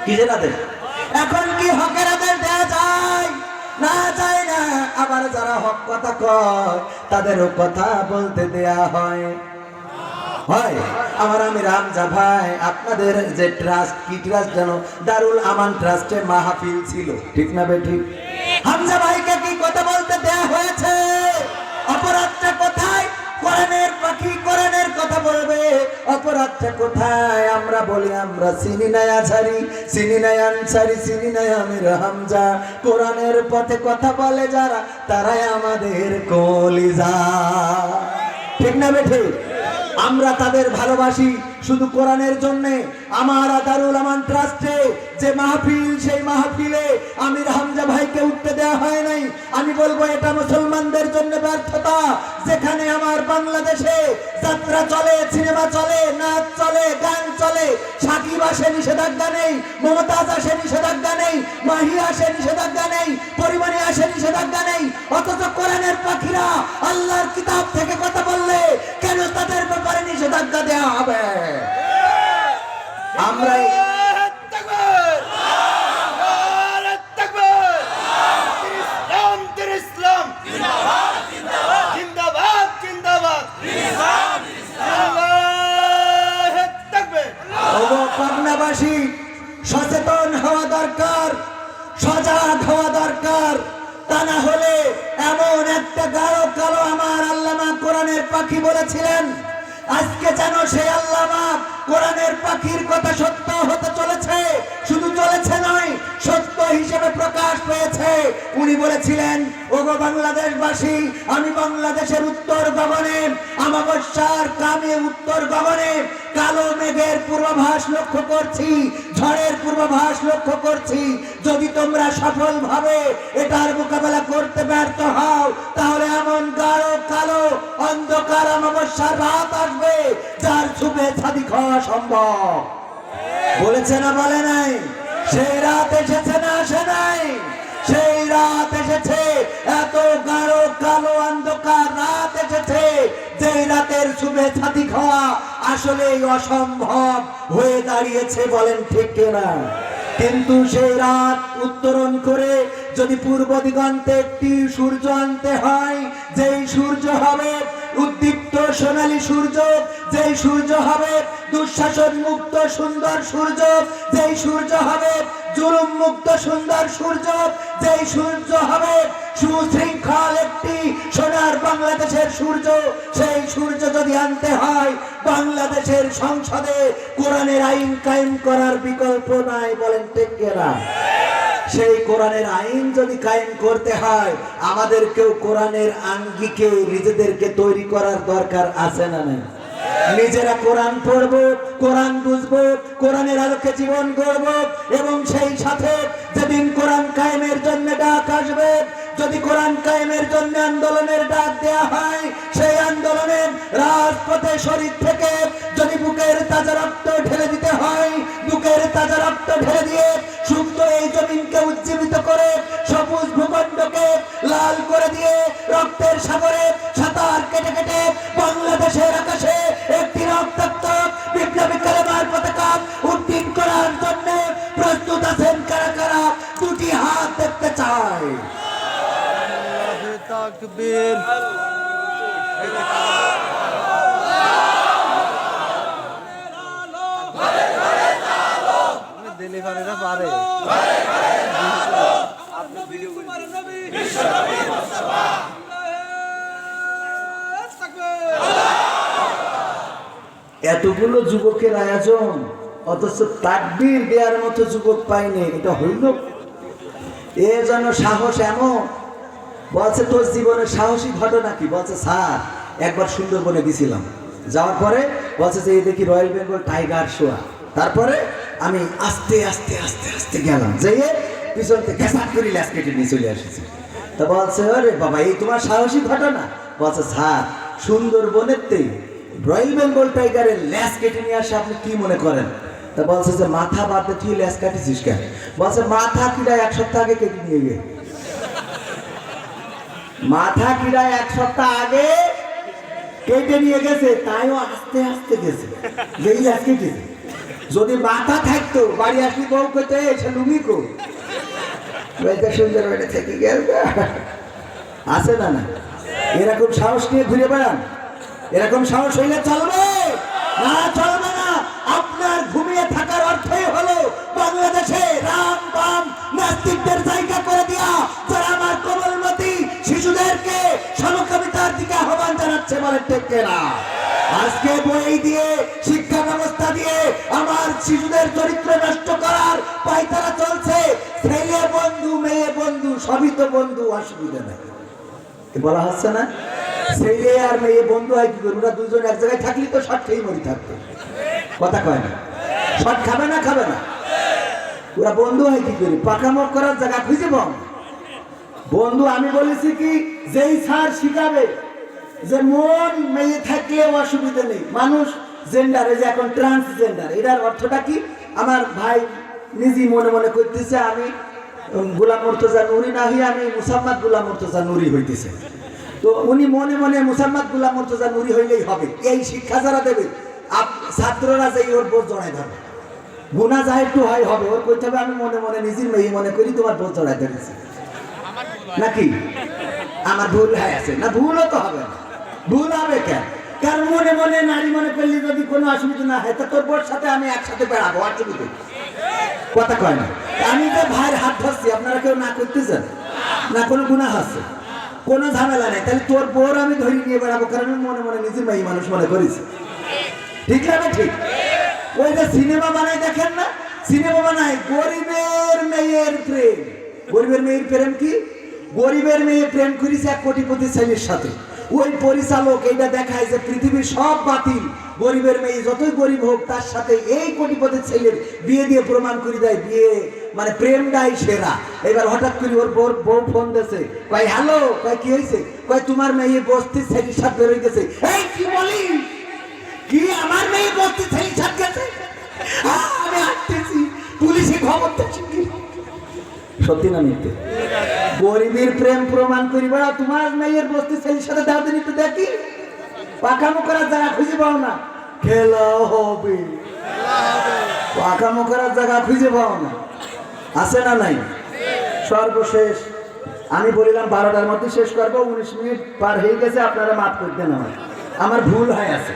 কি যে না দেয়? এখন কি হকের আদেশ দেয়া যায়? না যায় না। আবার যারা হক কথা কয় তাদেরও কথা বলতে দেয়া হয়। হয় আমার আমির হামজা ভাই, আপনাদের যে ট্রাস্ট, কি ট্রাস্ট জানো, দারুল আমান ট্রাস্টে মাহফিল ছিল, ঠিক না বেঠিক? হামজা ভাইকে কি কথা বলতে দেয়া হয়েছে? অপরাধটা কোথায়? কোরআনের পাখি কোরআনের কথা বলবে, অপরাধটা কোথায়? আমরা বলি আমরা চিনি নাই আছারি, চিনি নাই আনসারি, চিনি নাই আমির হামজা। কোরআনের পথে কথা বলে যারা, তারাই আমাদের কলিজা, ঠিক না বেঠিক? আমরা তাদের ভালোবাসি শুধু কোরআনের জন্য। আমার দারুল আমান ট্রাস্টে যে মাহফিল, সেই মাহফিলে আমির হামজা ভাইকে উঠতে দেওয়া হয় নাই। আমি বলবো এটা মুসলমানদের জন্য ব্যর্থতা। যেখানে আমার বাংলাদেশে যাত্রা চলে, সিনেমা চলে, নাচ চলে, গান চলে, সাকিব আসে নিষেধাজ্ঞা নেই, মমতাজ আসে নিষেধাজ্ঞা নেই, মাহি আসে নিষেধাজ্ঞা নেই, পরিমাণে আসে নিষেধাজ্ঞা নেই। অথচ কোরআনের পাখিরা আল্লাহর কিতাব থেকে কথা বললে কেন তাদের ব্যাপারে নিষেধাজ্ঞা দেওয়া হবে? আমরা পাবনাবাসী সচেতন হওয়া দরকার, সজাগ হওয়া দরকার। তা না হলে এমন একটা গাঢ় কালো আমার আল্লামা কোরআনের পাখি বলেছিলেন, আজকে যেন সেই আল্লামা কোরআনের পাখির কথা সত্য হতে চলেছে। শুধু চলেছে নয়, সত্য হিসেবে প্রকাশ পেয়েছে। উনি বলেছিলেন, ওগো বাংলাদেশবাসী, আমি বাংলাদেশের উত্তর গগনে, আমাবস্যার কামে উত্তর গগনে কালো মেঘের পূর্বাভাস লক্ষ্য করছি, ঝড়ের পূর্বাভাস লক্ষ্য করছি। যদি তোমরা সফলভাবে এটার মোকাবেলা করতে ব্যর্থ হও, তাহলে এমন গাঢ় কালো অন্ধকার আমাবস্যার রাত আসবে যার ছুপে ছাদি খাওয়া সম্ভব। বলেছে না বলে নাই? সেই রাত এসেছে না আসে নাই? সেই রাত এসেছে, এত গাঢ় কালো অন্ধকার রাত এসেছে, যেই রাতের ছুপে ছাদি খাওয়া আসলেই অসম্ভব হয়ে দাঁড়িয়েছে। বলেন ঠিক কিনা? কিন্তু সেই রাত উত্তরণ করে যদি পূর্ব দিগন্তে একটি সূর্য আনতে হয়, যেই সূর্য হবে উদ্দীপ্ত সোনালী সূর্য, যেই সূর্য হবে দুঃশাসন মুক্ত সুন্দর সূর্য, যেই সূর্য হবে জুলুম মুক্ত সুন্দর সূর্য, যেই সূর্য হবে সুশৃঙ্খল একটি সোনার বাংলাদেশের সূর্য, সেই সূর্য যদি আনতে হয়, বাংলাদেশের সংসদে কোরআনের আইন কায়েম করার বিকল্প নাই। বলেন ঠিক কিনা? সেই কোরআনের আইন যদি কায়েম করতে হয়, আমাদেরকেও কোরআনের আঙ্গিকে নিজেদেরকে তৈরি করার দরকার আছে না নাই? নিজেরা কোরআন পড়বো, কোরআন বুঝবো, কোরআনের আলোকে জীবন গড়ব, এবং সেই সাথে যেদিন কোরআন কায়েমের জন্য ডাক আসবে, যদি কোরআন কায়েমের জন্য আন্দোলনের ডাক দেয়া হয়, সেই আন্দোলনের রাজপথে শরীর থেকে যদি বুকের তাজা রক্ত ঢেলে দিতে হয়, বুকের তাজা রক্ত ঢেলে দিয়ে শুদ্ধ এই জমিনকে উজ্জীবিত করে সবুজ ভূখণ্ডকে লাল করে দিয়ে রক্তের সাগরে সাঁতার কেটে কেটে বাংলাদেশের আকাশে একটি রক্তাক্ত বিপ্লবী কালেমার পতাকা উড্ডীন করার জন্য প্রস্তুত আছেন কারা কারা? দুটি হাত দেখতে চাই। তাকবীর। ডেলিভারিটা পারে এতগুলো যুবকের আয়োজন, অথচ তাকবীর দেওয়ার মতো যুবক পাইনি। এটা হইল এ যেন সাহস এমন। বলছে তোর জীবনের সাহসী ঘটনা কি? বলছে স্যার, একবার সুন্দরবনে গেছিলাম, যাওয়ার পরে বলছে যে এই দেখি রয়্যাল বেঙ্গল টাইগার শোয়া। তারপরে আমি আস্তে আস্তে আস্তে আস্তে গেলাম, যেয়ে পিছন থেকে ঘেঁষাট করে ল্যাস কেটে নিয়ে চলে এসেছি। তা বলছে আরে বাবা, এই তোমার সাহসী ঘটনা? বলছে স্যার, সুন্দরবনেতে রয়্যাল বেঙ্গল টাইগারের ল্যাস কেটে নিয়ে আসে আপনি কি মনে করেন? তা বলছে যে মাথা বাদে তুই ল্যাস কাটিছিস কেন? বলছে মাথা কিরা এক সপ্তাহ আগে কেটে নিয়ে গে, মাথা কিরা এক সপ্তাহ আগে কেটে নিয়ে গেছে, তাইও আস্তে আস্তে গেছে, যেই ল্যাস কেটেছে। যদি মাথা থাকতো বাড়ি আসলি বউ কইতে এসে লুঙ্গি কো বলতে সুন্দর বেড়ে থেকে গেল আছে না না এরকম সাহস নিয়ে ঘুরে বেড়ান এরকম সাহস হইলে চলবে না চলবে না আপনার ঘুমিয়ে থাকার অর্থই হলো বাংলাদেশে রাম বাম নাস্তিকদের জায়গা করে দিয়া যারা আমার কোমলমতি শিশুদেরকে সমকামিতার দিকে আহ্বান জানাচ্ছে বলে ঠিক না আজকে বই দিয়ে শিক্ষা ব্যবস্থা দিয়ে আমার শিশুদের চরিত্র নষ্ট করার পায়তারা চলছে ছেলে বন্ধু মেয়ে বন্ধু সবই তো বন্ধু অসুবিধা নেই বলা হচ্ছে না ছেলে আর মেয়ে বন্ধু হয় কি করবে ওরা দুজন এক জায়গায় থাকলে তো শট খেয়ে মরি থাকতো কথা কয় না শট খাবে না ওরা বন্ধু হয় কি করি পাকামক করার জায়গা খুঁজে পাও বন্ধু আমি বলেছি কি যেই স্যার শিখাবে যে মন মেয়ে থাকলে অসুবিধা নেই মানুষ জেন্ডার এই যে এখন ট্রান্সজেন্ডার এটার অর্থটা কি আমার ভাই নিজেই মনে মনে করতেছে আমি গোলাম মুর্তজা নুরি না হই আমি মুসাম্মদ গোলাম মুর্তজা নুরি হইতেছে তো উনি মনে মনে মুসাম্মদ গোলাম মুর্তজা নুরি হইলেই হবে এই শিক্ষা যারা দেবে ছাত্ররা যাই ওর বোধ জড়াই ধরবে গুণা যা একটু হয় হবে ওর কইতে হবে আমি মনে মনে নিজের মেয়ে মনে করি তোমার বোধ জড়াই ধরেছি নাকি আমার ভুল হয় আছে না ভুলও তো হবে না ভুল হবে কেন কারণ মনে মনে নারী মনে করলে যদি কোনো অসুবিধা না হয় তা তোর বোর সাথে আমি একসাথে বেড়াবো অসুবিধা কথা কয় না আমি তো ভাইয়ের হাত ধরছি আপনারা কেউ না করতেছেন না কোনো গুনাহ আছে কোনো ঝামেলা নেই তাহলে তোর বোর আমি ধরে নিয়ে বেড়াবো কারণ আমি মনে মনে নিজের মেয়ে মানুষ মনে করেছি ঠিক না ঠিক ওই যে সিনেমা বানাই দেখেন না সিনেমা বানায় গরিবের মেয়ের প্রেম গরিবের মেয়ের প্রেম কি গরিবের মেয়ে প্রেম করেছে এক কোটিপতি ছেলের সাথে ওই পরিচালক এইটা দেখায় যে পৃথিবীর সব বাতিল গরিবের মেয়ে যতই গরিব হোক তার সাথে এই কোটিপতি ছেলের বিয়ে দিয়ে প্রমাণ করে দেয় বিয়ে মানে প্রেমটাই সেরা এবার হঠাৎ করে ওর বউ ফোন দিয়েছে কয় হ্যালো কয় কি হয়েছে কয় তোমার মেয়ে বস্তির ছেলের সাথে বেরোয় গেছে এই কি বলি কি আমার মেয়ে বস্তির ছেলের সাথে গেছে আমি আসতেছি পুলিশে খবর দিচ্ছি সত্যি না মিথ্যে গরিবের প্রেম প্রমাণ করিবা তোমার মেয়ের বস্তি ছেলের সাথে দাও দিন একটু দেখি পাকামো করার জায়গা খুঁজে পাও না খেলা হবে পাকামো করার জায়গা খুঁজে পাও না আছে না নাই সর্বশেষ আমি বলিলাম 12টার মধ্যে শেষ করবো 19 মিনিট পার হয়ে গেছে আপনারা মাফ করতেন আমার ভুল হয় আছে